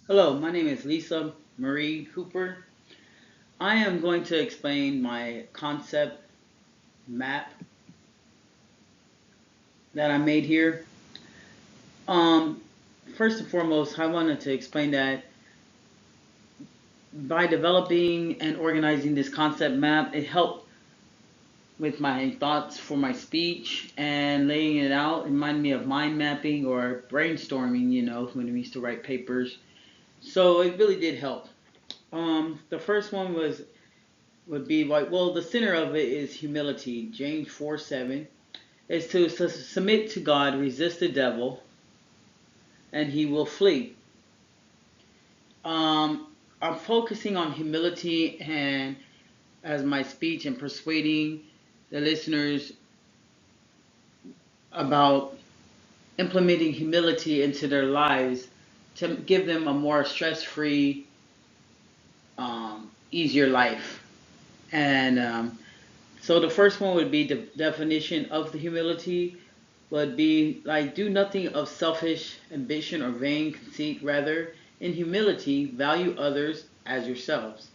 Hello, my name is Lisa Marie Hooper. I am going to explain my concept map that I made here. Um, First and foremost, I wanted to explain that by developing and organizing this concept map, it helped with my thoughts for my speech and laying it out. It reminded me of mind mapping or brainstorming, when we used to write papers. So it really did help. The first one would be like, well, the center of it is humility. James 4:7 is to submit to God, resist the devil, and he will flee. Um, I'm focusing on humility and as my speech and persuading the listeners about implementing humility into their lives to give them a more stress-free, easier life. And so the first one would be the definition of the humility would be like do nothing of selfish ambition or vain conceit, rather in humility value others as yourselves.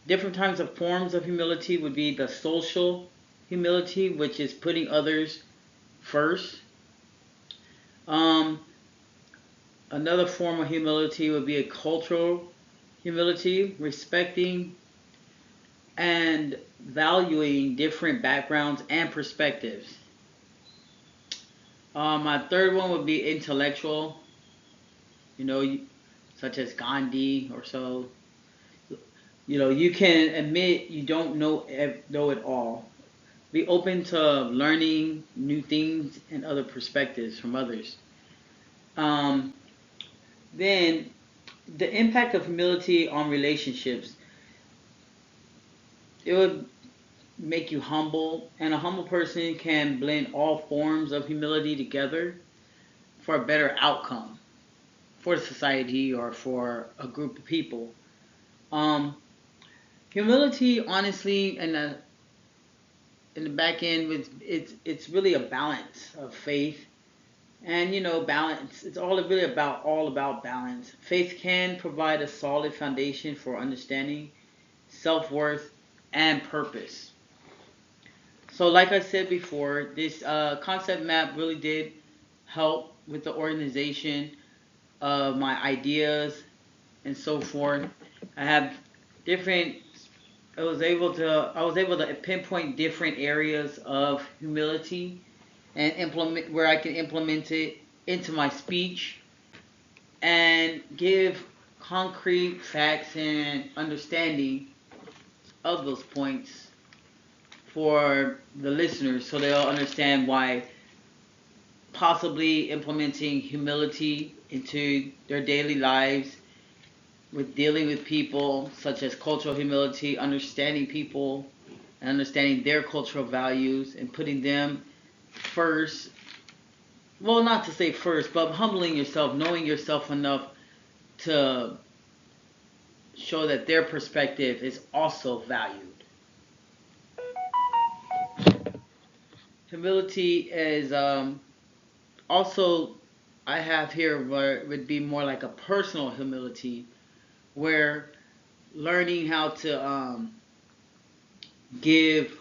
Different types of forms of humility would be the social humility, which is putting others first. Um, Another form of humility would be a cultural humility, respecting and valuing different backgrounds and perspectives. My third one would be intellectual, you know, such as Gandhi or so. You can admit you don't know it all. Be open to learning new things and other perspectives from others. Um, then the impact of humility on relationships. It would make you humble, and a humble person can blend all forms of humility together for a better outcome for society or for a group of people. Um, Humility, honestly, in the back end, it's really a balance of faith and balance. It's all about balance. Faith can provide a solid foundation for understanding self-worth and purpose. So, like I said before, this concept map really did help with the organization of my ideas and so forth. I have different I was able to pinpoint different areas of humility and implement where I can implement it into my speech and give concrete facts and understanding of those points for the listeners so they'll understand why possibly implementing humility into their daily lives with dealing with people, such as cultural humility, understanding people and understanding their cultural values and putting them first. Well, not to say first, but humbling yourself, knowing yourself enough to show that their perspective is also valued. Humility is also, I have here where it would be more like a personal humility, where learning how to give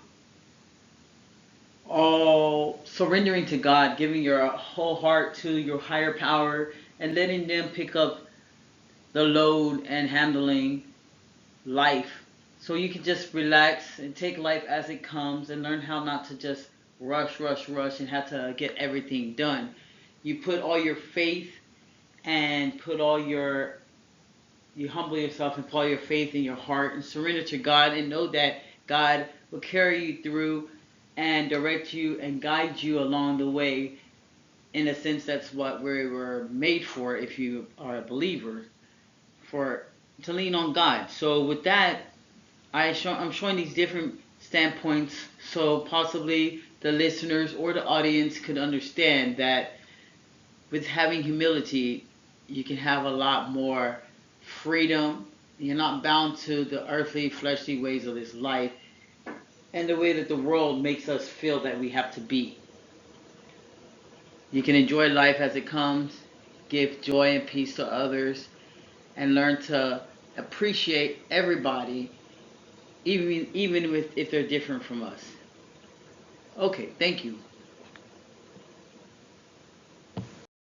all, surrendering to God, giving your whole heart to your higher power, and letting them pick up the load and handling life. So you can just relax and take life as it comes and learn how not to just rush, rush, rush and have to get everything done. You put all your faith and you humble yourself and put all your faith in your heart and surrender to God and know that God will carry you through and direct you and guide you along the way. In a sense, that's what we were made for if you are a believer, for to lean on God. So with that, I'm showing these different standpoints so possibly the listeners or the audience could understand that with having humility, you can have a lot more freedom. You're not bound to the earthly, fleshly ways of this life and the way that the world makes us feel that we have to be. You can enjoy life as it comes, give joy and peace to others, and learn to appreciate everybody, even if they're different from us. Okay, thank you.